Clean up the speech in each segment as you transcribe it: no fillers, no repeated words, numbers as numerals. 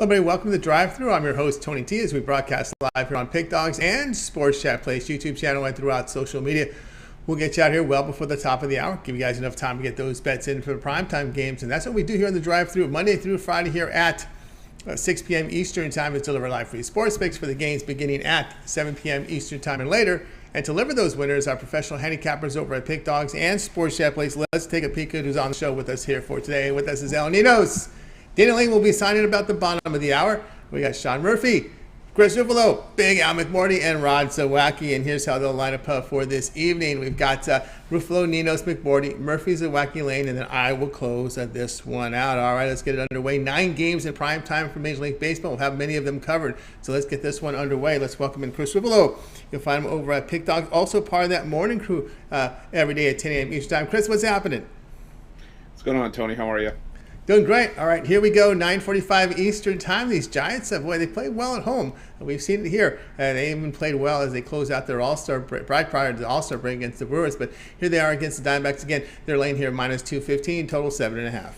Hello, everybody. Welcome to the Drive-Thru. I'm your host, Tony T, as we broadcast live here on Pick Dogs and Sports Chat Place YouTube channel and throughout social media. We'll get you out here well before the top of the hour, give you guys enough time to get those bets in for the primetime games. And that's what we do here on the Drive-Thru, Monday through Friday here at 6 p.m. Eastern Time. It's deliver live free sports picks for the games beginning at 7 p.m. Eastern Time and later. And to deliver those winners, our professional handicappers over at Pick Dogs and Sports Chat Place. Let's take a peek at who's on the show with us here for today. With us is Ninos. Dana Lane will be signing about the bottom of the hour. We got Sean Murphy, Chris Ruffolo, Big Al McMordie, and Rod Zawacky. And here's how they'll line up for this evening. We've got Ruffolo, Ninos, McMordie, Murphy, Zawacky, Lane, and then I will close this one out. All right, let's get it underway. 9 games in prime time for Major League Baseball. We'll have many of them covered. So let's get this one underway. Let's welcome in Chris Ruffolo. You'll find him over at Pick Dogs, also part of that morning crew every day at 10 a.m. Eastern Time. Chris, what's happening? What's going on, Tony? How are you? Doing great. All right, here we go. 9:45 Eastern Time. These Giants, boy, they play well at home. We've seen it here. They even played well as they close out their All-Star break, right prior to the All-Star break against the Brewers. But here they are against the Diamondbacks again. They're laying here minus 215, total 7.5.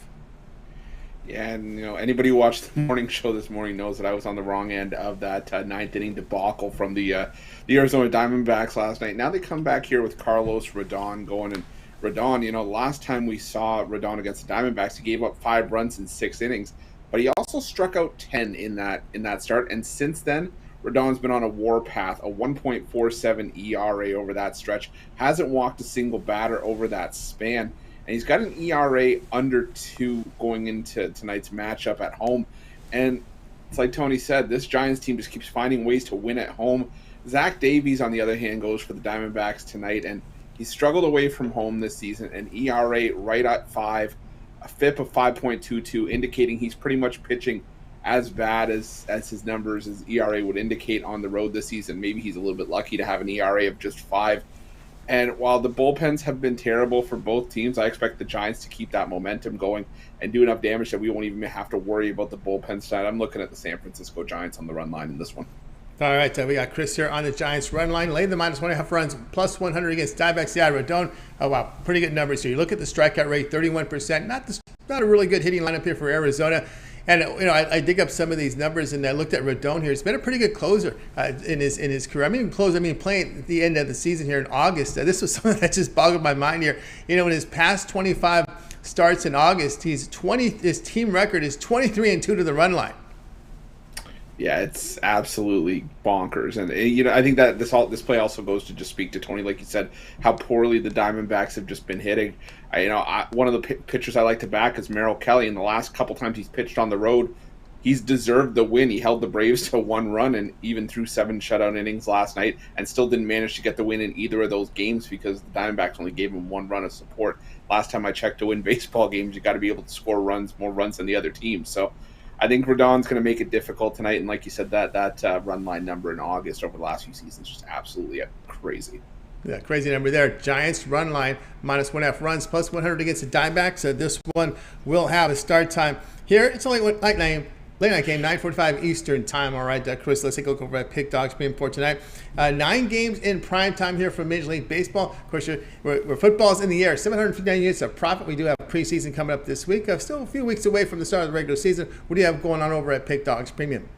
Yeah, and anybody who watched the morning show this morning knows that I was on the wrong end of that ninth inning debacle from the Arizona Diamondbacks last night. Now they come back here with Carlos Rodon going, and Rodon, last time we saw Rodon against the Diamondbacks, he gave up 5 runs in 6 innings, but he also struck out 10 in that start. And since then, Rodon's been on a warpath, a 1.47 ERA over that stretch, hasn't walked a single batter over that span, and he's got an ERA under 2 going into tonight's matchup at home. And it's like Tony said, this Giants team just keeps finding ways to win at home. Zach Davies, on the other hand, goes for the Diamondbacks tonight, and he struggled away from home this season, an ERA right at 5, a FIP of 5.22, indicating he's pretty much pitching as bad as his numbers, his ERA would indicate on the road this season. Maybe he's a little bit lucky to have an ERA of just 5. And while the bullpens have been terrible for both teams, I expect the Giants to keep that momentum going and do enough damage that we won't even have to worry about the bullpen side. I'm looking at the San Francisco Giants on the run line in this one. All right, we got Chris here on the Giants run line. Lay the minus 1.5 runs, plus 100 against Diamondbacks. Yeah, Rodon. Oh, wow, pretty good numbers here. You look at the strikeout rate, 31%. Not a really good hitting lineup here for Arizona. And I dig up some of these numbers, and I looked at Rodon here. He's been a pretty good closer in his career. Playing at the end of the season here in August. This was something that just boggled my mind here. In his past 25 starts in August, his team record is 23-2 to the run line. Yeah, it's absolutely bonkers, and I think that this play also goes to just speak to Tony, like you said, how poorly the Diamondbacks have just been hitting. One of the pitchers I like to back is Merrill Kelly. In the last couple times he's pitched on the road, he's deserved the win. He held the Braves to 1 run, and even threw 7 shutout innings last night, and still didn't manage to get the win in either of those games because the Diamondbacks only gave him 1 run of support. Last time I checked, to win baseball games, you got to be able to score more runs than the other team. So I think Rodon's going to make it difficult tonight, and like you said, that run line number in August over the last few seasons is just absolutely crazy. Yeah, crazy number there. Giants run line, minus 1.5 runs, plus 100 against the Diamondbacks. So this one will have a start time here. It's only late night game, 9:45 Eastern Time. All right, Chris, let's take a look over at Pick Dogs being for tonight. 9 games in prime time here for Major League Baseball. Of course, we're football's in the air. 759 units of profit. We do have preseason coming up this week. Still a few weeks away from the start of the regular season. What do you have going on over at Pick Dogs Premium?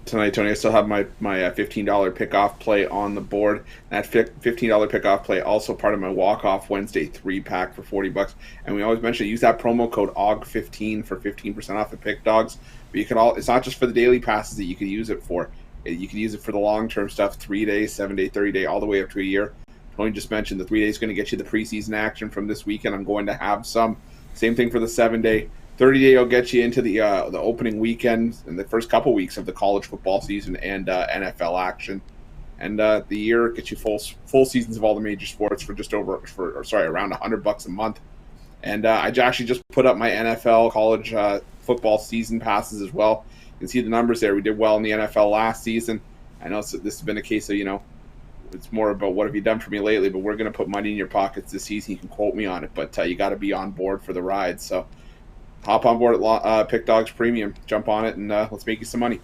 Tonight, Tony, I still have my $15 pick-off play on the board. That $15 pick-off play also part of my walk-off Wednesday 3-pack for $40. And we always mention, use that promo code OG15 for 15% off the Pick Dogs. But it's not just for the daily passes that you can use it for. You can use it for the long-term stuff, 3-day, 7-day, 30-day, all the way up to a year. Tony just mentioned the 3 days is going to get you the preseason action from this weekend. I'm going to have some. Same thing for the 7-day. 30-day will get you into the opening weekend and the first couple weeks of the college football season and NFL action. And the year gets you full seasons of all the major sports for around $100 a month. And I actually just put up my NFL college football season passes as well. You can see the numbers there. We did well in the NFL last season. I know this has been a case of, it's more about what have you done for me lately, but we're going to put money in your pockets this season. You can quote me on it, but you got to be on board for the ride. So hop on board at Pick Dogs Premium. Jump on it, and let's make you some money.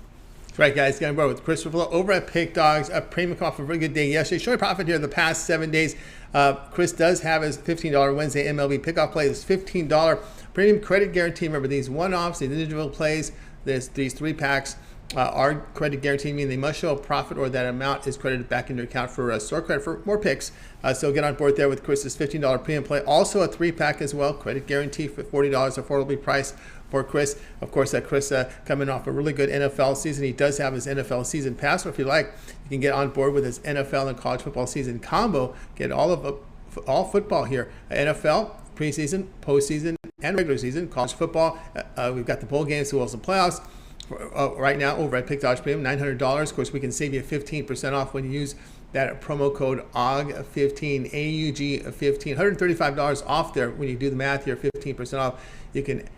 That's right, guys. Getting board with Chris Ruffolo over at Pick Dogs. Premium come off a very good day yesterday. Showing profit here the past 7 days. Chris does have his $15 Wednesday MLB pickoff play. This $15 premium credit guarantee. Remember, these one-offs, these individual plays, These 3-packs are credit guaranteed, meaning they must show a profit or that amount is credited back into your account for store credit for more picks. So get on board there with Chris's $15 premium play. Also a 3-pack as well, credit guarantee for $40, affordably priced for Chris. Of course, Chris coming off a really good NFL season. He does have his NFL season pass, or if you like, you can get on board with his NFL and college football season combo. Get all football here, NFL, preseason, postseason, and regular season, college football. We've got the bowl games, the Wilson playoffs. Right now over at Pick Dodge Premium, $900. Of course, we can save you 15% off when you use that promo code AUG15, AUG15, $135 off there. When you do the math here, 15% off. You can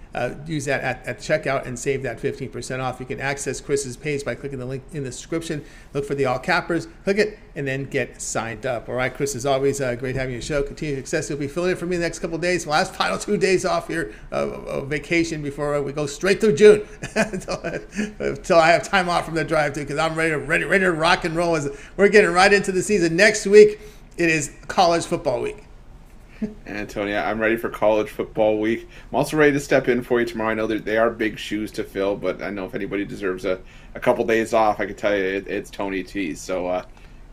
use that at checkout and save that 15% off. You can access Chris's page by clicking the link in the description. Look for the All Cappers, click it, and then get signed up. All right, Chris, as always, great having you on the show. Continued success. You'll be filling in for me the next couple of days. Last final 2 days off here of vacation before we go straight through June until I have time off from the drive too, because I'm ready to rock and roll as we're getting right into the season. Next week, it is college football week. And Tony, I'm ready for college football week. I'm also ready to step in for you tomorrow. I know that they are big shoes to fill, but I know if anybody deserves a couple days off, I can tell you it's Tony T. So,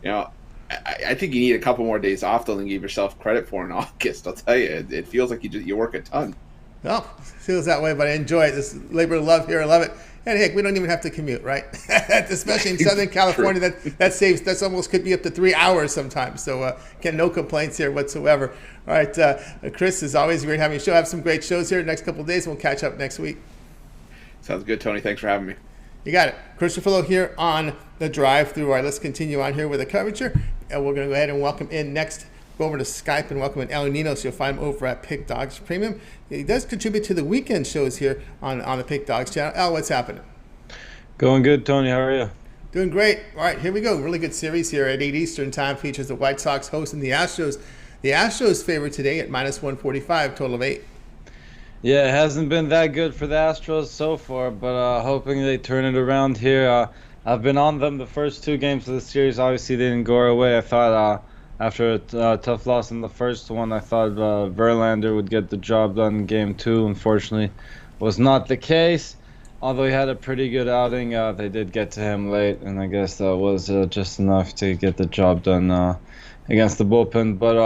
I think you need a couple more days off than you give yourself credit for in August. I'll tell you, it feels like you work a ton. Well, it feels that way, but I enjoy it. This labor of love here, I love it. And heck, we don't even have to commute, right? Especially in Southern California, that's almost could be up to 3 hours sometimes. So no complaints here whatsoever. All right, Chris, as always, great having you show. Have some great shows here the next couple of days. We'll catch up next week. Sounds good, Tony. Thanks for having me. You got it. Chris Ruffolo here on the drive-through. All right, let's continue on here with the coverage here. And we're going to go ahead and welcome in next. Go over to Skype and welcome in Ninos. You'll find him over at Pick Dogs Premium. He does contribute to the weekend shows here on the Pick Dogs channel. Al, what's happening? Going good, Tony. How are you? Doing great. All right, here we go. Really good series here at 8 Eastern time. Features the White Sox hosting the Astros. The Astros favored today at -145, total of 8. Yeah, it hasn't been that good for the Astros so far, but hoping they turn it around here. I've been on them the first 2 games of the series. Obviously, they didn't go our way. I thought after a tough loss in the first one, I thought Verlander would get the job done in Game 2. Unfortunately, was not the case. Although he had a pretty good outing, they did get to him late, and I guess that was just enough to get the job done against the bullpen. But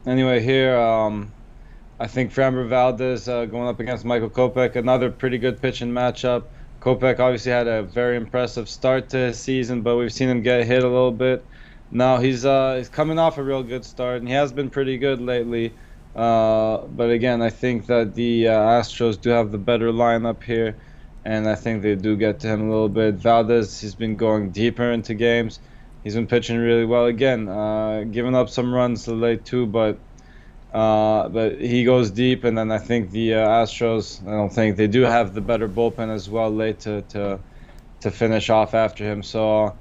anyway, here I think Framber Valdez going up against Michael Kopech, another pretty good pitching matchup. Kopech obviously had a very impressive start to his season, but we've seen him get hit a little bit. Now he's coming off a real good start, and he has been pretty good lately. But again, I think that the Astros do have the better lineup here, and I think they do get to him a little bit. Valdez, he's been going deeper into games. He's been pitching really well again, giving up some runs late too, but he goes deep. And then I think the Astros, I don't think they do have the better bullpen as well late to finish off after him. So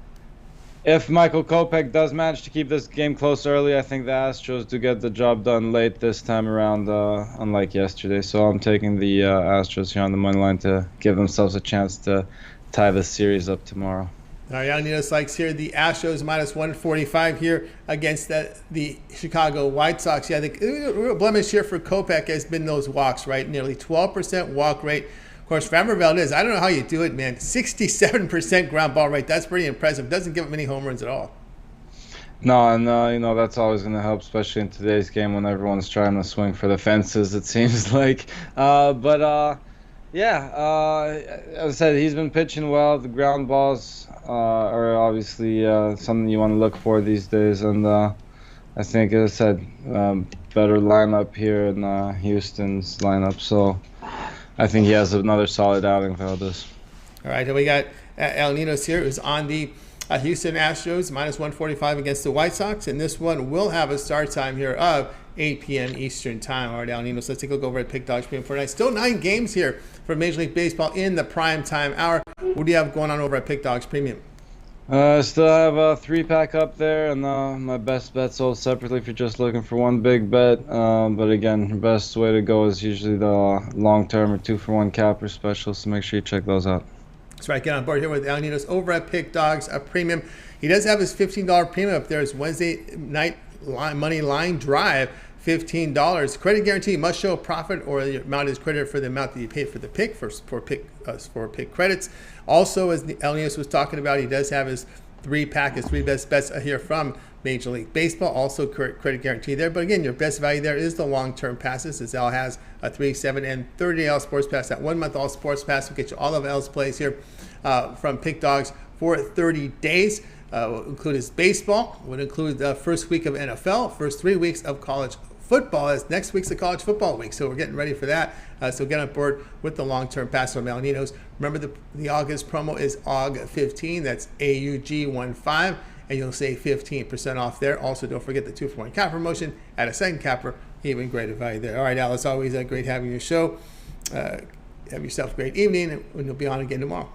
if Michael Kopech does manage to keep this game close early, I think the Astros do get the job done late this time around, unlike yesterday. So I'm taking the Astros here on the money line to give themselves a chance to tie the series up tomorrow. All right, Ninos likes here the Astros -145 here against the Chicago White Sox. Yeah, the real blemish here for Kopech has been those walks, right? Nearly 12% walk rate. Of course, Framber Valdez, I don't know how you do it, man. 67% ground ball rate. That's pretty impressive. Doesn't give up many home runs at all. No, and that's always going to help, especially in today's game when everyone's trying to swing for the fences, it seems like. As I said, he's been pitching well. The ground balls are obviously something you want to look for these days. And I think, as I said, better lineup here in Houston's lineup. So I think he has another solid outing, Valdez. All right, we got Ninos here, who's on the Houston Astros -145 against the White Sox, and this one will have a start time here of 8 p.m. Eastern time. All right, Ninos, let's take a look over at Pick Dogs Premium for tonight. Still 9 games here for Major League Baseball in the prime time hour. What do you have going on over at Pick Dogs Premium? Still have a 3-pack up there, and my best bet sold separately if you're just looking for one big bet. But again, the best way to go is usually the long-term or 2-for-1 capper specials, so make sure you check those out. That's right, get on board here with Ninos over at Pick Dogs Premium. He does have his $15 premium up there. His Wednesday night money line drive $15. Credit guarantee must show a profit or the amount is credited for the amount that you paid for the pick for pick credits. Also, as Ninos was talking about, he does have his 3-pack, his 3 best bets here from Major League Baseball. Also credit guarantee there. But again, your best value there is the long-term passes, as Al has a 3, 7, and 30-day All Sports Pass. That 1 month All Sports Pass will get you all of Al's plays here from Pick Dogs for 30 days. Will include his baseball, would include the first week of NFL, first 3 weeks of college football, as next week's the college football week. So we're getting ready for that. So get on board with the long-term pass from Ninos. Remember, the August promo is AUG15. That's AUG15. And you'll save 15% off there. Also, don't forget the 2-for-1 cap promotion. Add a second capper, even greater value there. All right, Al, it's always great having your show. Have yourself a great evening, and you'll be on again tomorrow.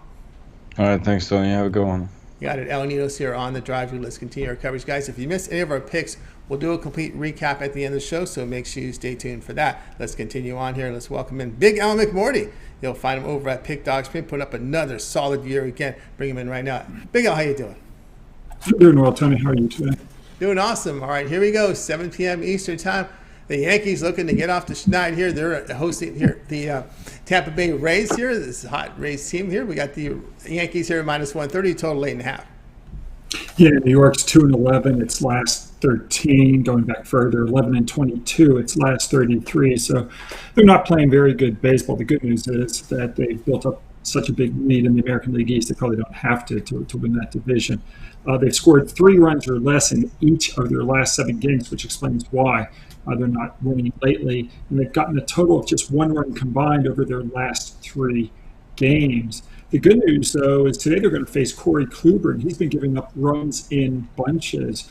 All right, thanks, Tony. Have a good one. You got it. Al Ninos here on the Drive. Let's continue our coverage. Guys, if you missed any of our picks, we'll do a complete recap at the end of the show, so make sure you stay tuned for that. Let's continue on here. Let's welcome in Big Al McMordie. You'll find him over at Pick Dogs. Put up another solid year again. Bring him in right now. Big Al, how you doing? I'm doing well, Tony. How are you today? Doing awesome. All right, here we go. 7 p.m. Eastern time. The Yankees looking to get off the schneid here. They're hosting here the Tampa Bay Rays here. This hot Rays team here. We got the Yankees here minus 130, total 8.5. Yeah, New York's 2-11. Its last 13. Going back further, 11-22. Its last 33. So they're not playing very good baseball. The good news is that they've built up such a big lead in the American League East. They probably don't have to win that division. They've scored 3 runs or less in each of their last 7 games, which explains why they're not winning lately. And they've gotten a total of just 1 run combined over their last 3 games. The good news, though, is today they're going to face Corey Kluber, and he's been giving up runs in bunches.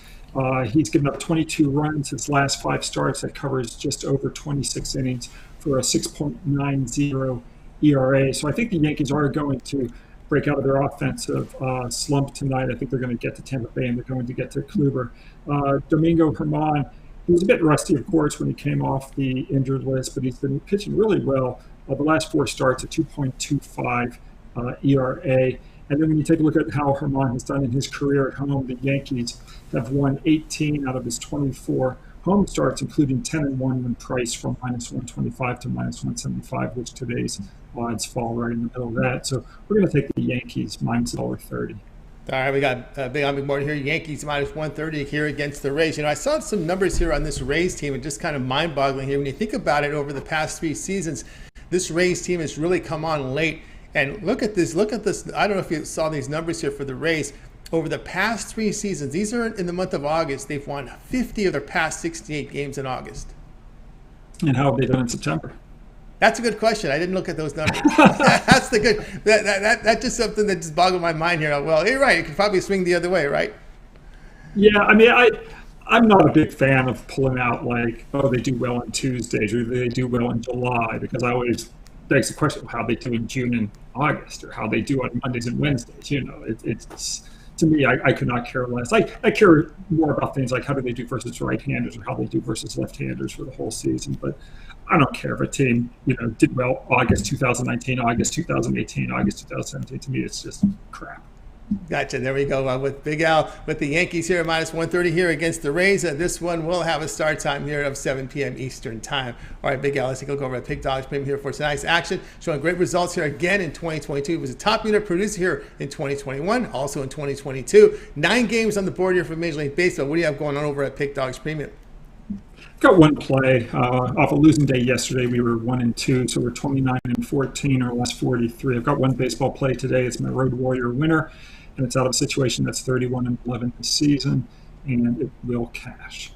He's given up 22 runs his last 5 starts. That covers just over 26 innings for a 6.90 ERA. So I think the Yankees are going to break out of their offensive slump tonight. I think they're going to get to Tampa Bay, and they're going to get to Kluber. Domingo Germán, he was a bit rusty, of course, when he came off the injured list, but he's been pitching really well. The last 4 starts, a 2.25 ERA. And then when you take a look at how Germán has done in his career at home, the Yankees have won 18 out of his 24 home starts, including 10-1 when priced from minus 125 to minus 175, which today's odds fall right in the middle of that. So we're going to take the Yankees minus $1.30. All right, we got Big Al McMordie here. Yankees minus 130 here against the Rays. You know, I saw some numbers here on this Rays team, and just kind of mind-boggling here. When you think about it, over the past 3 seasons, this Rays team has really come on late. And look at this. I don't know if you saw these numbers here for the Rays. Over the past 3 seasons, these are in the month of August, they've won 50 of their past 68 games in August. And how have they done in September? That's a good question. I didn't look at those numbers. That's the good. That's just something that just boggled my mind here. Well, you're right. You could probably swing the other way, right? Yeah, I mean, I'm not a big fan of pulling out like, oh, they do well on Tuesdays or they do well in July, because I always begs the question of how they do in June and August, or how they do on Mondays and Wednesdays. You know, it's to me, I could not care less. I care more about things like how do they do versus right-handers or how they do versus left-handers for the whole season. But I don't care if a team, did well August 2019, August 2018, August 2017. To me, it's just crap. Gotcha. There we go. With Big Al, with the Yankees here, minus 130 here against the Rays. This one will have a start time here of 7 p.m. Eastern time. All right, Big Al, let's take a look over at Pick Dogs Premium here for tonight's action. Showing great results here again in 2022. He was a top unit producer here in 2021, also in 2022. 9 games on the board here for Major League Baseball. What do you have going on over at Pick Dogs Premium? Got one play off a losing day yesterday. We were 1-2, so we're 29-14 our last 43. I've got one baseball play today. It's my Road Warrior winner, and it's out of a situation that's 31-11 this season, and it will cash.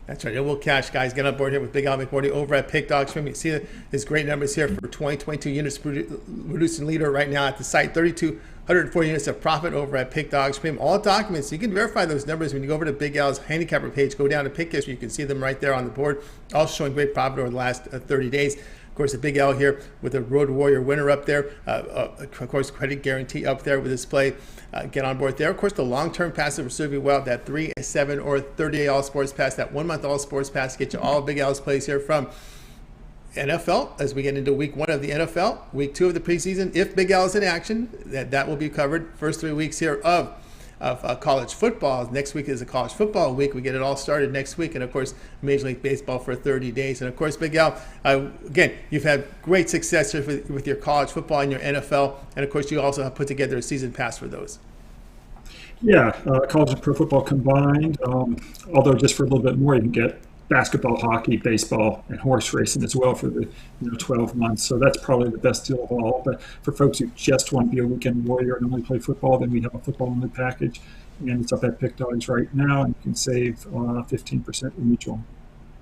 That's right. It will cash, guys. Get on board here with Big Al McMordie over at Pick Dogs Premium. You see his great numbers here for 2022 units producing leader right now at the site. 3,204 units of profit over at Pick Dogs Premium. All documents. You can verify those numbers when you go over to Big Al's Handicapper page. Go down to Pick History. You can see them right there on the board. Also showing great profit over the last 30 days. Of course, the Big Al here with a Road Warrior winner up there. Of course, credit guarantee up there with his play. Get on board there. Of course, the long-term pass will serve you well. That 3, 7, or 30-day All Sports Pass. That 1 month All Sports Pass. Get you all Big Al's plays here from NFL as we get into week 1 of the NFL. Week 2 of the preseason. If Big Al is in action, that will be covered. First 3 weeks here of of college football. Next week is a college football week. We get it all started next week. And, of course, Major League Baseball for 30 days. And, of course, Big Al, again, you've had great success here with your college football and your NFL. And, of course, you also have put together a season pass for those. Yeah, college and pro football combined, although just for a little bit more, you can get basketball, hockey, baseball, and horse racing as well for the 12 months. So that's probably the best deal of all. But for folks who just want to be a weekend warrior and only play football, then we have a football-only package. And it's up at Pick Dogs right now, and you can save 15% mutual.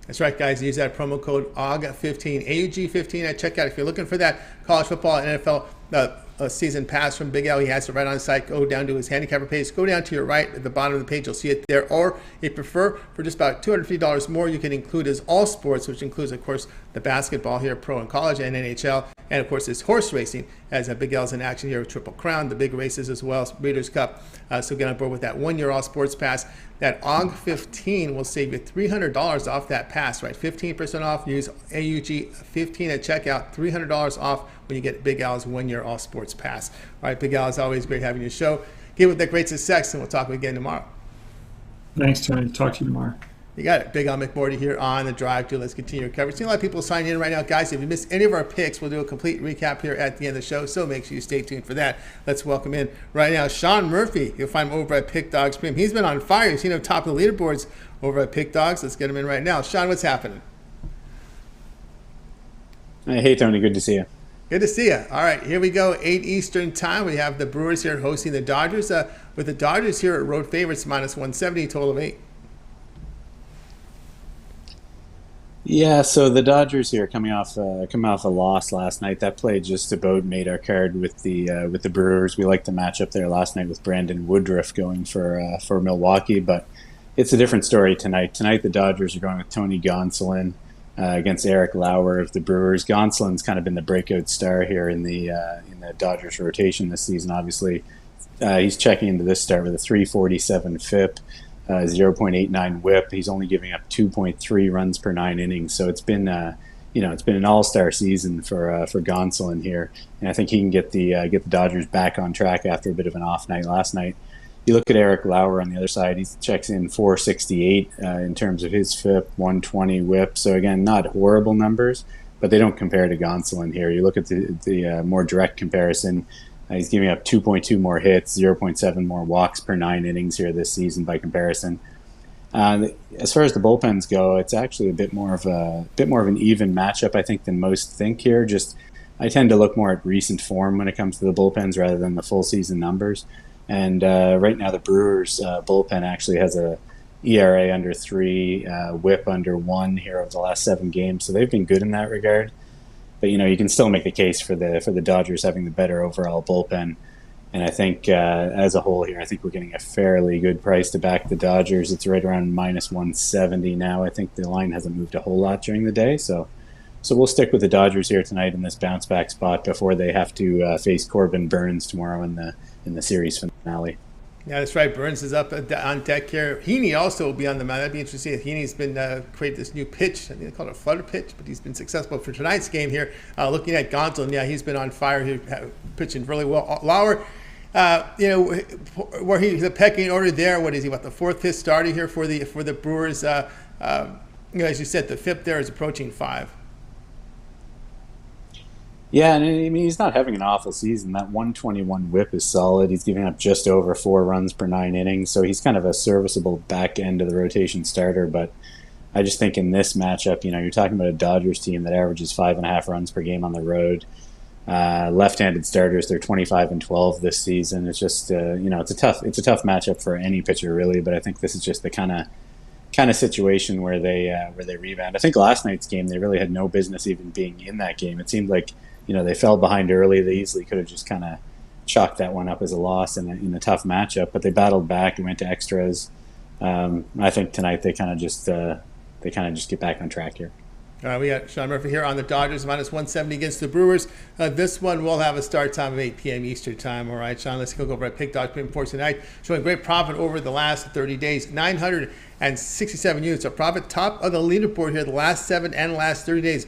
That's right, guys. Use that promo code AUG15, AUG15 at checkout. If you're looking for that college football and NFL season pass from Big Al, he has it right on the site. Go down to his handicapper page. Go down to your right at the bottom of the page. You'll see it there. Or if you prefer, for just about $250 more, you can include his all sports, which includes, of course, the basketball here, pro and college, and NHL. And, of course, his horse racing, as Big Al's in action here with Triple Crown, the big races as well, Breeders' Cup. So get on board with that one-year all sports pass. That AUG15 will save you $300 off that pass, right? 15% off. Use AUG15 at checkout. $300 off when you get Big Al's one-year all sports pass. All right, Big Al, it's always great having you show. Keep with that great success, and we'll talk again tomorrow. Thanks, Tony. Talk to you tomorrow. You got it. Big Al McMordie here on the Drive to. Let's continue our coverage. See a lot of people signing in right now. Guys, if you missed any of our picks, we'll do a complete recap here at the end of the show, so make sure you stay tuned for that. Let's welcome in right now Sean Murphy. You'll find him over at Pick Dogs Premium. He's been on fire. You've seen him top of the leaderboards over at Pick Dogs. Let's get him in right now. Sean, what's happening? Hey, Tony. Good to see you. Good to see you. All right, here we go. 8 Eastern time. We have the Brewers here hosting the Dodgers. With the Dodgers here at road favorites, minus 170, total of 8. Yeah, so the Dodgers here coming off a loss last night. That play just about made our card with the Brewers. We liked the matchup there last night with Brandon Woodruff going for Milwaukee, but it's a different story tonight. Tonight the Dodgers are going with Tony Gonsolin against Eric Lauer of the Brewers. Gonsolin's kind of been the breakout star here in the Dodgers rotation this season. Obviously, he's checking into this start with a 347 FIP. 0.89 WHIP. He's only giving up 2.3 runs per 9 innings. So it's been, it's been an all-star season for Gonsolin here, and I think he can get the Dodgers back on track after a bit of an off night last night. You look at Eric Lauer on the other side; he checks in 468 in terms of his FIP, 120 WHIP. So again, not horrible numbers, but they don't compare to Gonsolin here. You look at the more direct comparison. He's giving up 2.2 more hits, 0.7 more walks per 9 innings here this season by comparison. As far as the bullpens go, it's actually a bit more of an even matchup, I think, than most think here. Just I tend to look more at recent form when it comes to the bullpens rather than the full season numbers. And right now, the Brewers bullpen actually has a ERA under 3, WHIP under 1 here over the last 7 games, so they've been good in that regard. But you can still make the case for the Dodgers having the better overall bullpen, and I think as a whole here, I think we're getting a fairly good price to back the Dodgers. It's right around minus 170 now. I think the line hasn't moved a whole lot during the day, so we'll stick with the Dodgers here tonight in this bounce back spot before they have to face Corbin Burns tomorrow in the series finale. Yeah, that's right. Burns is up on deck here. Heaney also will be on the mound. That'd be interesting. Heaney's been created this new pitch. I think they call it a flutter pitch, but he's been successful for tonight's game here. Looking at Gonsolin, yeah, he's been on fire here, pitching really well. Lauer, where he's the pecking order there. What is he? What, the 4th, 5th starter here for the Brewers? As you said, the FIP there is approaching 5. Yeah, and I mean, he's not having an awful season. That 121 WHIP is solid. He's giving up just over 4 runs per 9 innings, so he's kind of a serviceable back end of the rotation starter. But I just think in this matchup, you're talking about a Dodgers team that averages 5.5 runs per game on the road. Left-handed starters, they're 25-12 this season. It's just it's a tough matchup for any pitcher really. But I think this is just the kind of situation where they rebound. I think last night's game they really had no business even being in that game. It seemed like they fell behind early. They easily could have just kind of chalked that one up as a loss in a tough matchup, but they battled back and went to extras. I think tonight they kind of just get back on track here. All right, we got Sean Murphy here on the Dodgers, minus 170 against the Brewers. This one will have a start time of 8 p.m. Eastern time. All right, Sean, let's go over at Pick Dogs for tonight. Showing great profit over the last 30 days, 967 units of profit. Top of the leaderboard here the last 7 and last 30 days.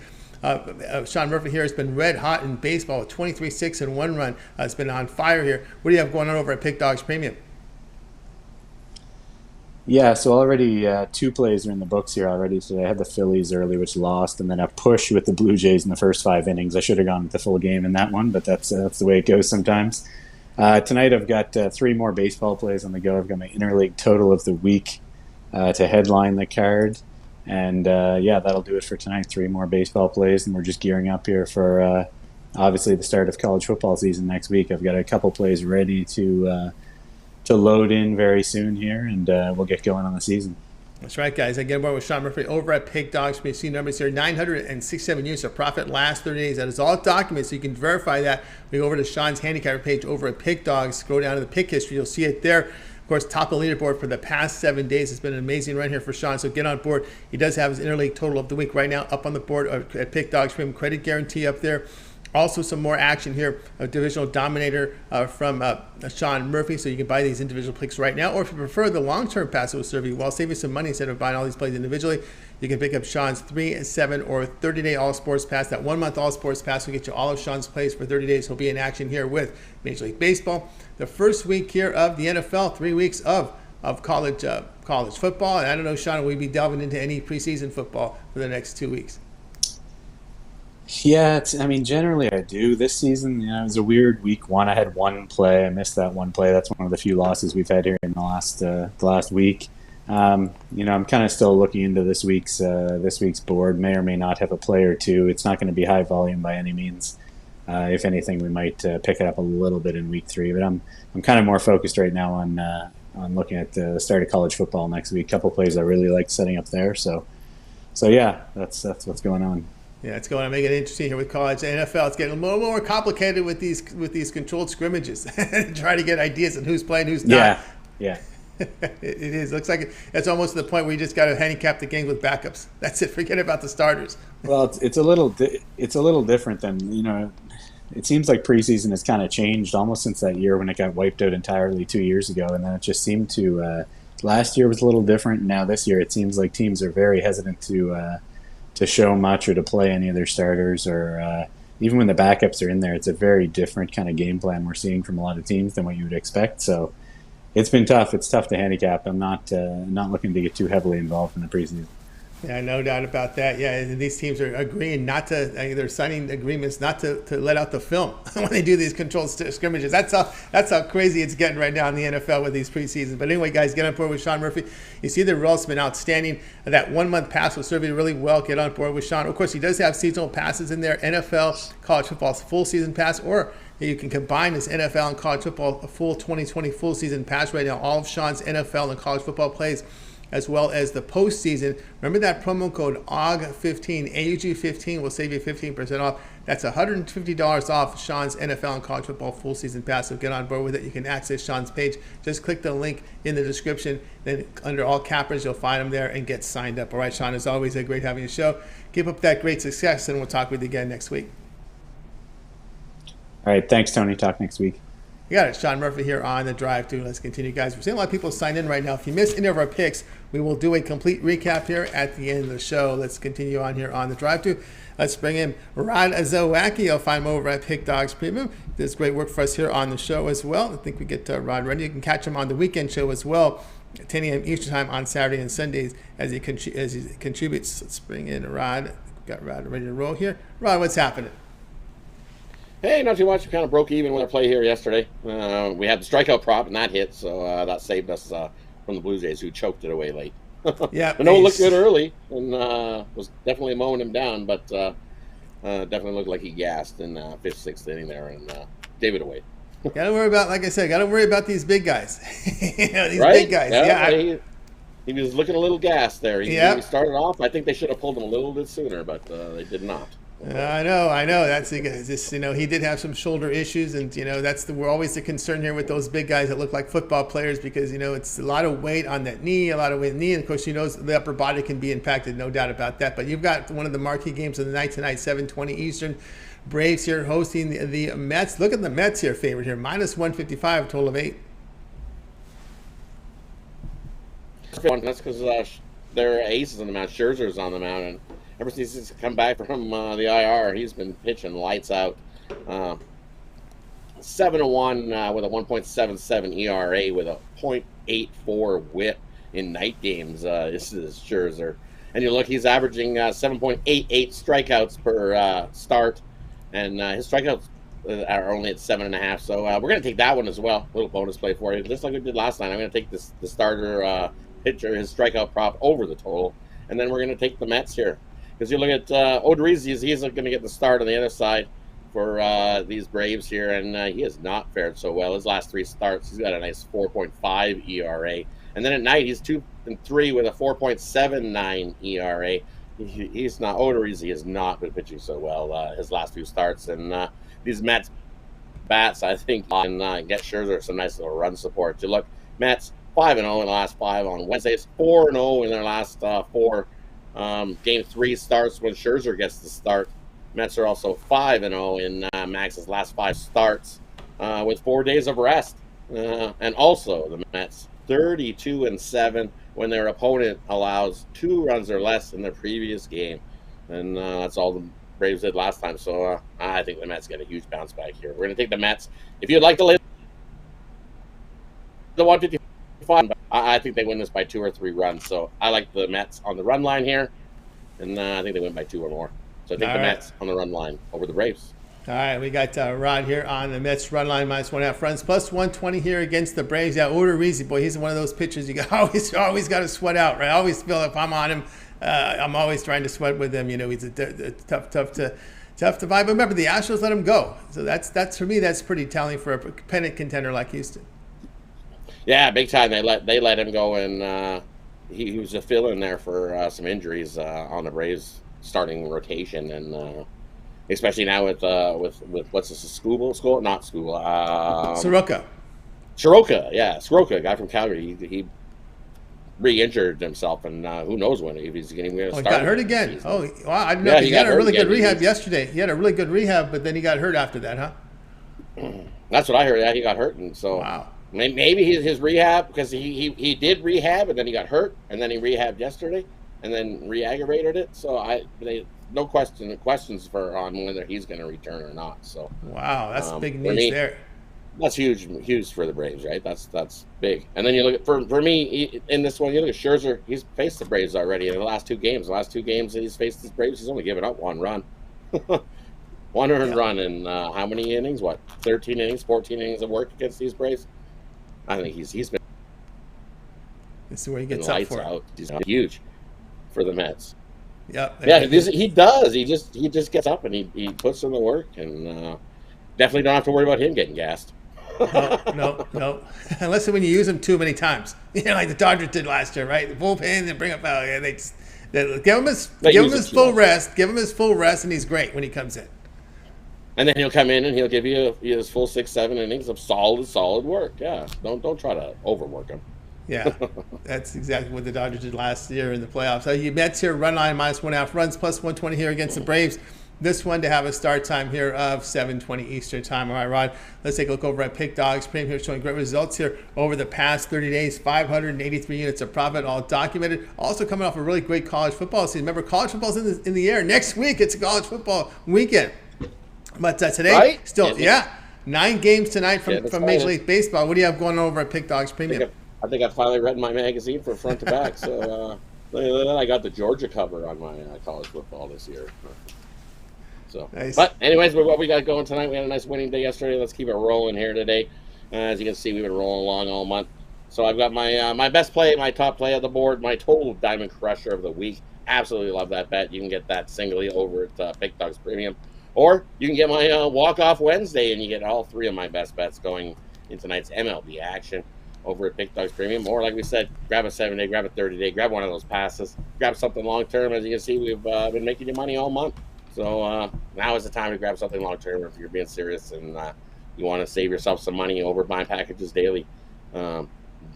Sean Murphy here has been red hot in baseball with 23-6 and 1 run. It's been on fire here. What do you have going on over at Pick Dogs Premium? Yeah, so already 2 plays are in the books here already today. I had the Phillies early, which lost, and then a push with the Blue Jays in the first 5 innings. I should have gone with the full game in that one, but that's the way it goes sometimes. Tonight I've got 3 more baseball plays on the go. I've got my interleague total of the week to headline the card, and yeah, that'll do it for tonight. 3 more baseball plays, and we're just gearing up here for obviously the start of college football season next week. I've got a couple plays ready to load in very soon here, and we'll get going on the season. That's right, guys. Again, we're with Sean Murphy over at Pig Dogs. We see numbers here: 967 units of profit last 30 days. That is all documents, so you can verify that. We go over to Sean's Handicapper page over at Pig Dogs. Scroll down to the pick history. You'll see it there. Of course, top of the leaderboard for the past 7 days. It's been an amazing run here for Sean, so get on board. He does have his interleague total of the week right now up on the board at Pig Dogs. For him, credit guarantee up there. Also, some more action here, a divisional dominator from Sean Murphy. So you can buy these individual picks right now. Or if you prefer the long-term pass, it will serve you well, save you some money instead of buying all these plays individually. You can pick up Sean's 3, 7, or 30-day all-sports pass. That 1-month all-sports pass will get you all of Sean's plays for 30 days. He'll be in action here with Major League Baseball. The first week here of the NFL, 3 weeks of college football. And I don't know, Sean, will we be delving into any preseason football for the next 2 weeks? Yeah, I mean, generally I do. This season, it was a weird week 1. I had 1 play. I missed that 1 play. That's one of the few losses we've had here in the last week. I'm kind of still looking into this week's board. May or may not have a play or two. It's not going to be high volume by any means. If anything, we might pick it up a little bit in week 3. But I'm kind of more focused right now on looking at the start of college football next week. Couple plays I really like setting up there. So yeah, that's what's going on. Yeah, it's going to make it interesting here with college NFL. It's getting a little more complicated with these controlled scrimmages. Try to get ideas on who's playing, who's not. Yeah. It is. Looks like it's almost to the point where you just got to handicap the games with backups. That's it. Forget about the starters. Well, it's a little different than It seems like preseason has kind of changed almost since that year when it got wiped out entirely 2 years ago, and then it just seemed to. Last year was a little different. Now this year, it seems like teams are very hesitant to show much or to play any of their starters, or even when the backups are in there, it's a very different kind of game plan we're seeing from a lot of teams than what you would expect. So it's been tough. It's tough to handicap. I'm not looking to get too heavily involved in the preseason. Yeah, no doubt about that. Yeah, and these teams are agreeing not to. They're signing agreements not to let out the film when they do these controlled scrimmages. That's how crazy it's getting right now in the NFL with these preseasons. But anyway, guys, get on board with Sean Murphy. You see the results have been outstanding. That 1-month pass will serve you really well. Get on board with Sean. Of course, he does have seasonal passes in there. NFL, college football's full season pass, or you can combine this NFL and college football, a full 2020 full season pass right now. All of Sean's NFL and college football plays, as well as the postseason. Remember that promo code AUG15, AUG15 will save you 15% off. That's $150 off Sean's NFL and college football full season pass. So get on board with it. You can access Sean's page. Just click the link in the description. Then under all cappers, you'll find them there and get signed up. All right, Sean, as always, great having you show. Keep up that great success, and we'll talk with you again next week. All right, thanks, Tony. Talk next week. You got it, Sean Murphy here on The Drive Thru. Let's continue, guys. We're seeing a lot of people sign in right now. If you missed any of our picks, we will do a complete recap here at the end of the show. Let's continue on here on The Drive Thru. Let's bring in Rod Zawacky. You'll find him over at Pick Dogs Premium. Does great work for us here on the show as well. I think we get Rod ready. You can catch him on the weekend show as well, at 10 a.m. Eastern Time on Saturday and Sundays as he contributes. Let's bring in Rod. We've got Rod ready to roll here. Rod, what's happening? Hey, not too much. We kind of broke even with our play here yesterday. We had the strikeout prop, and that hit, so that saved us from the Blue Jays, who choked it away late. Yeah, but no, it looked good early, and was definitely mowing him down, but definitely looked like he gassed in 5th, 6th inning there, and gave it away. Gotta worry about, like I said, gotta worry about these big guys. These right? big guys. Yeah. He was looking a little gassed there. He started off. I think they should have pulled him a little bit sooner, but they did not. I know. That's just, he did have some shoulder issues, and we're always the concern here with those big guys that look like football players, because it's a lot of weight on that knee, and of course the upper body can be impacted, no doubt about that. But you've got one of the marquee games of the night tonight, 7:20 Eastern. Braves here hosting the Mets. Look at the Mets here, favorite here, -155, a total of 8. That's because they're aces on the mound. Scherzer's on the mound, and ever since he's come back from the IR, he's been pitching lights out. 7-1 with a 1.77 ERA with a .84 WHIP. in night games. This is Scherzer. And you look, he's averaging 7.88 strikeouts per start, and his strikeouts are only at 7.5. So we're going to take that one as well. Little bonus play for you. Just like we did last night, I'm going to take the starter pitcher, his strikeout prop over the total. And then we're going to take the Mets here. Because you look at Odorizzi, he's going to get the start on the other side for these Braves here, and he has not fared so well. His last 3 starts, he's got a nice 4.5 ERA. And then at night, he's 2-3 with a 4.79 ERA. He's not, Odorizzi has not been pitching so well his last few starts. And these Mets bats, I think, can get Scherzer some nice little run support. You look, Mets 5-0 in the last 5 on Wednesdays, 4-0 in their last 4 Game 3 starts when Scherzer gets the start. Mets are also 5-0 in Max's last 5 starts with 4 days of rest. And also the Mets 32-7 when their opponent allows 2 runs or less in the previous game. And that's all the Braves did last time. So I think the Mets get a huge bounce back here. We're going to take the Mets. If you'd like to lay the 155, I think they win this by 2 or 3 runs. So I like the Mets on the run line here. And I think they win by 2 or more. So I think the Mets on the run line over the Braves. All right, we got Rod here on the Mets run line -1.5 runs, plus 120 here against the Braves. Yeah, Odorizzi, boy, he's one of those pitchers you always got to sweat out, right? I always feel if I'm on him, I'm always trying to sweat with him. You know, he's a tough to buy. But remember, the Astros let him go, so that's for me, that's pretty telling for a pennant contender like Houston. Yeah, big time. They let him go, and he was a fill-in there for some injuries on the Braves starting rotation, and especially now with what's this, School? Not School. Soroka, yeah, Soroka, a guy from Calgary. He re-injured himself, and who knows when if he's going to start. He got hurt again. Oh, wow! I didn't know. He had a really good rehab yesterday. He had a really good rehab, but then he got hurt after that, huh? That's what I heard. Yeah, he got hurt, and so wow. Maybe his rehab, because he did rehab and then he got hurt and then he rehabbed yesterday and then re-aggravated it. So no questions on whether he's going to return or not. So wow, that's big news there. That's huge for the Braves, right? That's big. And then you look at for me in this one, you look at Scherzer. He's faced the Braves already in the last 2 games. The last 2 games that he's faced the Braves, he's only given up 1 run. 1 earned run in how many innings? 13 innings, 14 innings of work against these Braves. I think he's been. This is where he gets up for it. He's huge for the Mets. Yep. Yeah, he does. He just gets up and he puts in the work, and definitely don't have to worry about him getting gassed. No. Unless when you use him too many times, like the Dodgers did last year, right? The bullpen, they bring up out. Yeah, they give him his full rest. Give him his full rest, and he's great when he comes in. And then he'll come in and he'll give you his full 6-7 innings of solid work. Yeah, don't try to overwork him. Yeah, that's exactly what the Dodgers did last year in the playoffs. So you Mets here, run line -1.5 runs, plus 120 here against the Braves. This one to have a start time here of 7:20 Eastern time. All right, Rod, let's take a look over at Pick Dogs. Premium here showing great results here over the past 30 days. 583 units of profit, all documented. Also coming off a really great college football season. Remember, college football's in the air. Next week, it's a college football weekend. But today, right? Still, 9 games tonight from Major League Baseball. What do you have going over at Pick Dogs Premium? I think I finally read my magazine from front to back. So I got the Georgia cover on my college football this year. So, nice. But anyways, what we got going tonight, we had a nice winning day yesterday. Let's keep it rolling here today. As you can see, we've been rolling along all month. So I've got my best play, my top play of the board, my total Diamond Crusher of the week. Absolutely love that bet. You can get that singly over at Pick Dogs Premium. Or you can get my walk-off Wednesday, and you get all 3 of my best bets going in tonight's MLB action over at Pick Dogs Premium. Or, like we said, grab a 7-day, grab a 30-day, grab one of those passes, grab something long-term. As you can see, we've been making you money all month. So now is the time to grab something long-term if you're being serious and you want to save yourself some money over buying packages daily.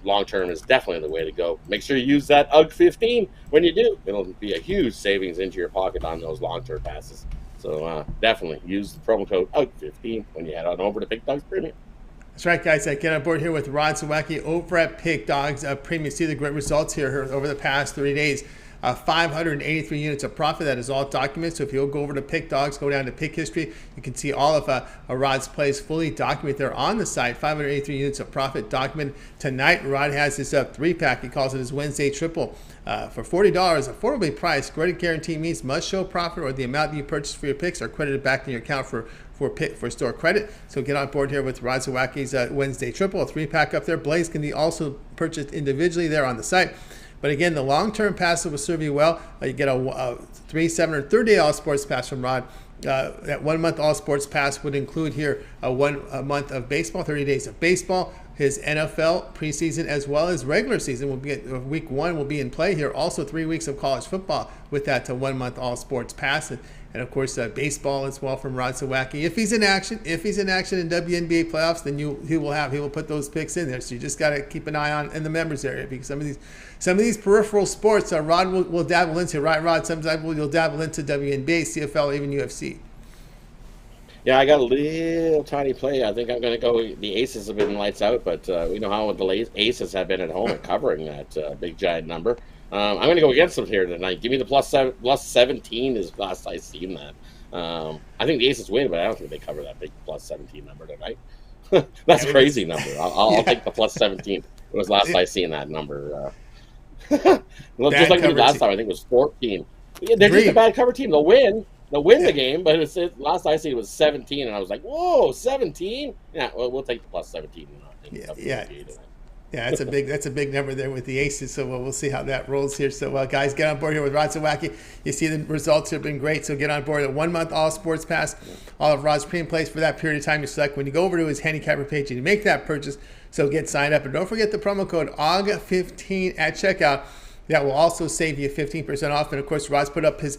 Long-term is definitely the way to go. Make sure you use that UG15 when you do. It'll be a huge savings into your pocket on those long-term passes. So definitely use the promo code UG15 when you head on over to Pick Dogs Premium. That's right, guys. I get on board here with Rod Zawacky over at Pick Dogs Premium. See the great results here over the past 30 days. 583 units of profit. That is all documented. So if you'll go over to Pick Dogs, go down to Pick History, you can see all of Rod's plays fully documented there on the site. 583 units of profit documented. Tonight, Rod has his 3-pack. He calls it his Wednesday triple. For $40, affordably priced. Credit guarantee means must show profit, or the amount you purchase for your picks are credited back in your account for store credit. So get on board here with Rod Zawacky's Wednesday triple, a 3-pack up there. Blaze can be also purchased individually there on the site. But again, the long-term pass will serve you well. You get a 3, 7, or 30-day all sports pass from Rod. That 1 month all sports pass would include here a month of baseball, 30 days of baseball. His NFL preseason as well as regular season will be week 1 will be in play here. Also 3 weeks of college football with that 1 month all sports pass. And of course, baseball as well from Rod Zawacky. If he's in action in WNBA playoffs, then he will put those picks in there. So you just got to keep an eye on in the members area, because some of these peripheral sports, Rod will dabble into. Right, Rod? Sometimes you'll dabble into WNBA, CFL, even UFC. Yeah, I got a little tiny play. I think I'm going to go. The Aces have been lights out, but we know how the Aces have been at home at covering that big giant number. I'm going to go against them here tonight. Give me the plus 17 is last I seen that. I think the Aces win, but I don't think they cover that big plus 17 number tonight. That's a crazy number. I'll take the plus 17. It was last I seen that number. Well, just like the last time, I think it was 14. Yeah, they're just a bad cover team. They'll win the game, but last I seen it was 17, and I was like, whoa, 17? Yeah, well, we'll take the plus 17. Yeah, that's a big number there with the Aces. So we'll see how that rolls here. So guys, get on board here with Rod Zawacky. You see the results have been great. So get on board. A 1 month all sports pass, all of Rod's premium plays for that period of time you select. When you go over to his Handicapper page and you make that purchase, so get signed up. And don't forget the promo code AUG15 at checkout. That will also save you 15% off. And of course, Rod's put up his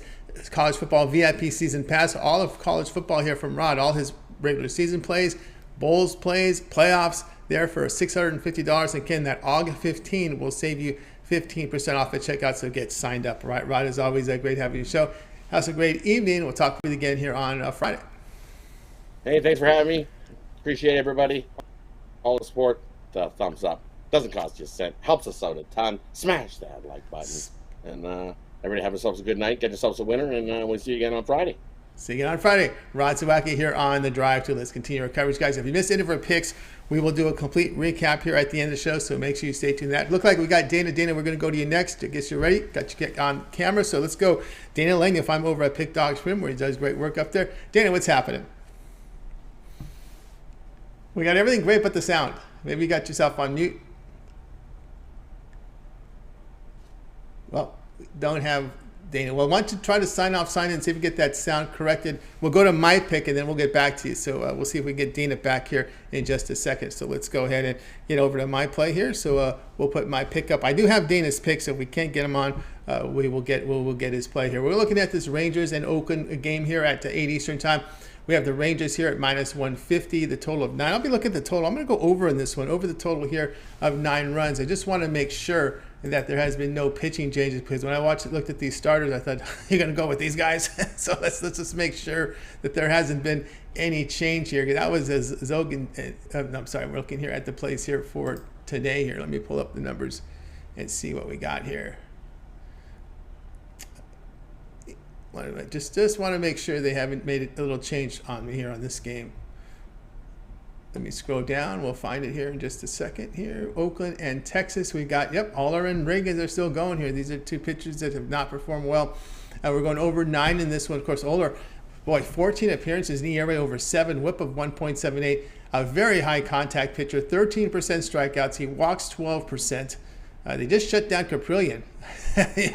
college football VIP season pass. All of college football here from Rod. All his regular season plays, bowls plays, playoffs. There for $650. Again, that August 15 will save you 15% off at checkout, so get signed up. Right, Rod, is always great having you show. Have a great evening. We'll talk with you again here on Friday. Hey, thanks for having me. Appreciate everybody. All the support. Thumbs up. Doesn't cost you a cent. Helps us out a ton. Smash that like button. And everybody have yourselves a good night. Get yourselves a winner, and we'll see you again on Friday. See you on Friday. Rod Zawacky here on The Drive to. Let's continue our coverage, guys. If you missed any of our picks, we will do a complete recap here at the end of the show, so make sure you stay tuned to that. Look like we got Dana. Dana, we're going to go to you next. I guess you're ready. Got you on camera, so let's go. Dana Lang, if I'm over at Pick Dogs Swim, where he does great work up there. Dana, what's happening? We got everything great but the sound. Maybe you got yourself on mute. Well, we don't have Dana. Well, why don't you try to sign in, see if we get that sound corrected. We'll go to my pick, and then we'll get back to you. So we'll see if we get Dana back here in just a second. So let's go ahead and get over to my play here. So we'll put my pick up. I do have Dana's pick, so if we can't get him on, we'll get his play here. We're looking at this Rangers and Oakland game here at 8 Eastern time. We have the Rangers here at minus 150, the total of 9. I'll be looking at the total. I'm going to go over in this one, over the total here of 9 runs. I just want to make sure that there has been no pitching changes, because when I looked at these starters, I thought, you're going to go with these guys? So let's just make sure that there hasn't been any change here. That was as Zogan. I'm sorry, we're looking here at the plays here for today here. Let me pull up the numbers and see what we got here. Just want to make sure they haven't made a little change on me here on this game. Let me scroll down. We'll find it here in just a second here. Oakland and Texas. We got, Aller and Reagan are still going here. These are two pitchers that have not performed well. We're going over 9 in this one. Of course, Aller, 14 appearances, an ERA over 7, whip of 1.78. A very high contact pitcher, 13% strikeouts. He walks 12%. They just shut down Caprillion.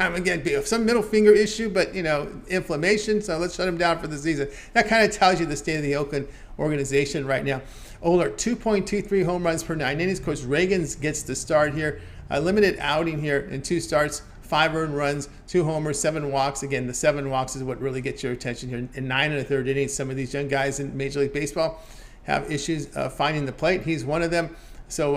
Again, some middle finger issue, but, inflammation. So let's shut him down for the season. That kind of tells you the state of the Oakland organization right now. Oler, 2.23 home runs per 9 innings. Of course, Reagan gets the start here. A limited outing here in 2 starts, 5 earned runs, 2 homers, 7 walks. Again, the 7 walks is what really gets your attention here. In 9 1/3 innings, some of these young guys in Major League Baseball have issues finding the plate. He's one of them. So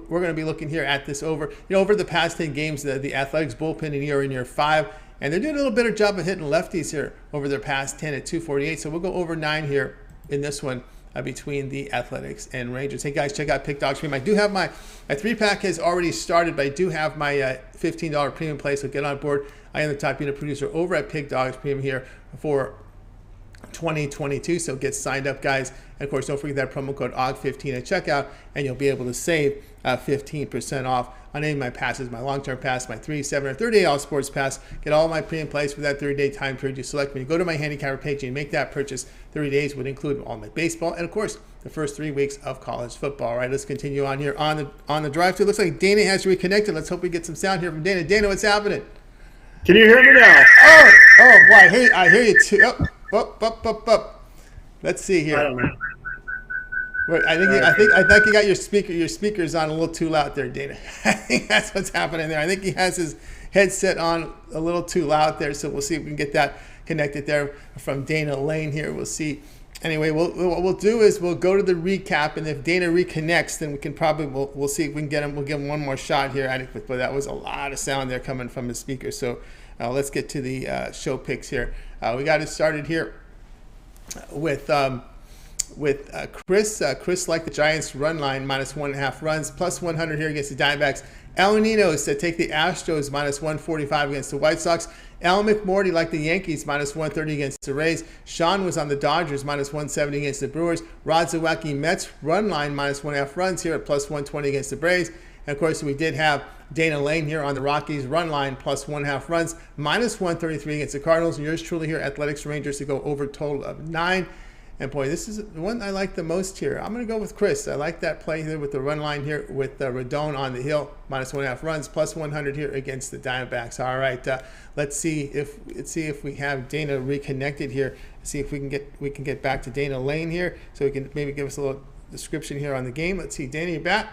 we're going to be looking here at this over. Over the past 10 games, the Athletics bullpen in year 5, and they're doing a little better job of hitting lefties here over their past 10 at 248. So we'll go over 9 here in this one. between the Athletics and Rangers. Hey guys, check out Pick Dogs Premium. I do have my 3-pack has already started, but I do have my $15 premium play, so get on board. I am the top unit producer over at Pick Dogs Premium here for 2022, so get signed up, guys. And of course, don't forget that promo code OG15 at checkout, and you'll be able to save 15% off on any of my passes, my long-term pass, my 3, 7, or 30-day all-sports pass. Get all my premium plays for that 30-day time period you select. When you go to my handicapper page and you make that purchase, 30 days would include all my baseball and, of course, the first 3 weeks of college football. All right, let's continue on here on the drive-thru. Looks like Dana has reconnected. Let's hope we get some sound here from Dana. Dana, what's happening? Can you hear me now? Oh boy, I hear you too. Up. Let's see here. I don't know. Wait, I think you got your speakers on a little too loud there, Dana. I think that's what's happening there. I think he has his headset on a little too loud there, so we'll see if we can get that connected there from Dana Lane here. We'll see. Anyway, what we'll do is we'll go to the recap, and if Dana reconnects, then we can probably we'll see if we can get him. We'll give him one more shot here. But that was a lot of sound there coming from his speaker. So let's get to the show picks here. We got it started here with Chris. Chris liked the Giants run line minus 1.5 runs, plus 100 here against the Diamondbacks. Ninos to take the Astros minus 145 against the White Sox. McMordie liked the Yankees minus 130 against the Rays. Sean was on the Dodgers minus 170 against the Brewers. Zawacky Mets run line minus 1.5 runs here at plus 120 against the Braves. And of course, we did have Dana Lane here on the Rockies run line plus 1.5 runs, minus 133 against the Cardinals. And yours truly here, Athletics Rangers, to go over total of 9. And boy, this is the one I like the most here. I'm going to go with Chris. I like that play here with the run line here with Rodon on the hill, minus 1.5 runs, plus 100 here against the Diamondbacks. All right, let's see if we have Dana reconnected here. See if we can get back to Dana Lane here, so we can maybe give us a little description here on the game. Let's see, Dana, you're back.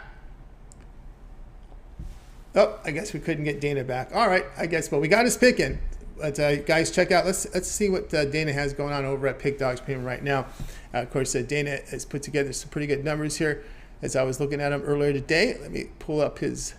Oh, I guess we couldn't get Dana back. All right, I guess, but we got his pick in. But guys, check out. Let's see what Dana has going on over at Pick Dogs Premium right now. Of course, Dana has put together some pretty good numbers here. As I was looking at him earlier today, let me pull up his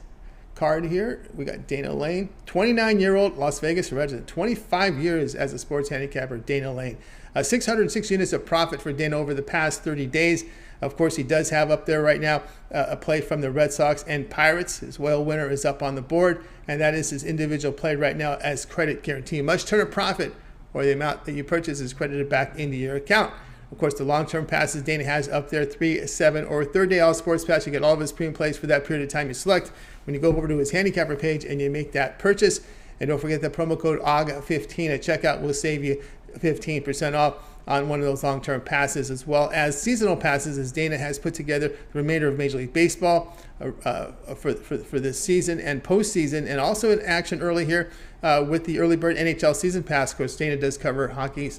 card here. We got Dana Lane, 29-year-old Las Vegas resident, 25 years as a sports handicapper. Dana Lane, 606 units of profit for Dana over the past 30 days. Of course, he does have up there right now a play from the Red Sox and Pirates. His whale winner is up on the board, and that is his individual play right now as credit guarantee. Must turn a profit, or the amount that you purchase is credited back into your account. Of course, the long-term passes Dana has up there, 3, 7, or 3rd-day all-sports pass. You get all of his premium plays for that period of time you select. When you go over to his handicapper page and you make that purchase, and don't forget the promo code OG15 at checkout will save you 15% off on one of those long-term passes, as well as seasonal passes, as Dana has put together the remainder of Major League Baseball for this season and postseason, and also in action early here with the early bird NHL season pass. Of course, Dana does cover hockey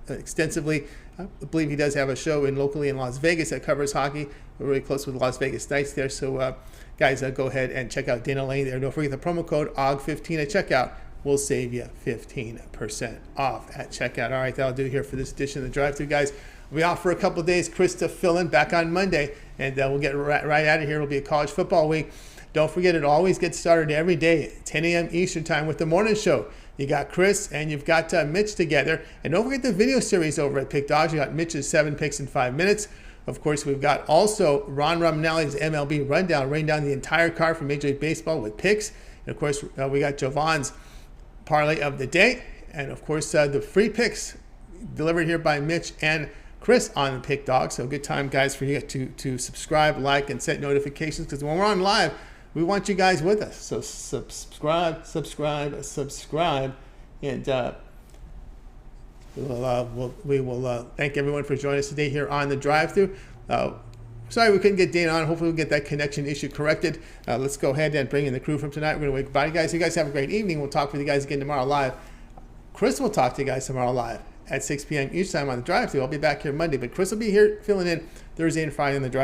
extensively. I believe he does have a show locally in Las Vegas that covers hockey. We're really close with the Las Vegas Knights there. So, guys, go ahead and check out Dana Lane there. Don't forget the promo code OG15 at checkout will save you 15% off at checkout. All right, that'll do here for this edition of the Drive-Thru, guys. We'll be off for a couple of days. Chris to fill in back on Monday, and we'll get right out of here. It'll be a college football week. Don't forget, it always gets started every day at 10 a.m. Eastern time with the morning show. You got Chris and you've got Mitch together. And don't forget the video series over at Pick Dogs. You got Mitch's 7 picks in 5 minutes. Of course, we've got also Ron Romanelli's MLB rundown, running down the entire card for Major League Baseball with picks. And of course, we got Jovan's parlay of the day. And of course, the free picks delivered here by Mitch and Chris on the Pick Dogs. So good time, guys, for you to subscribe, like, and set notifications, because when we're on live, we want you guys with us. So subscribe, and we will thank everyone for joining us today here on the Drive-Thru. Sorry we couldn't get Dana on. Hopefully we'll get that connection issue corrected. Let's go ahead and bring in the crew from tonight. We're going to wait goodbye, guys. You guys have a great evening. We'll talk with you guys again tomorrow live. Chris will talk to you guys tomorrow live at 6 p.m. each time on the Drive-Thru. I'll be back here Monday, but Chris will be here filling in Thursday and Friday on the Drive-Thru.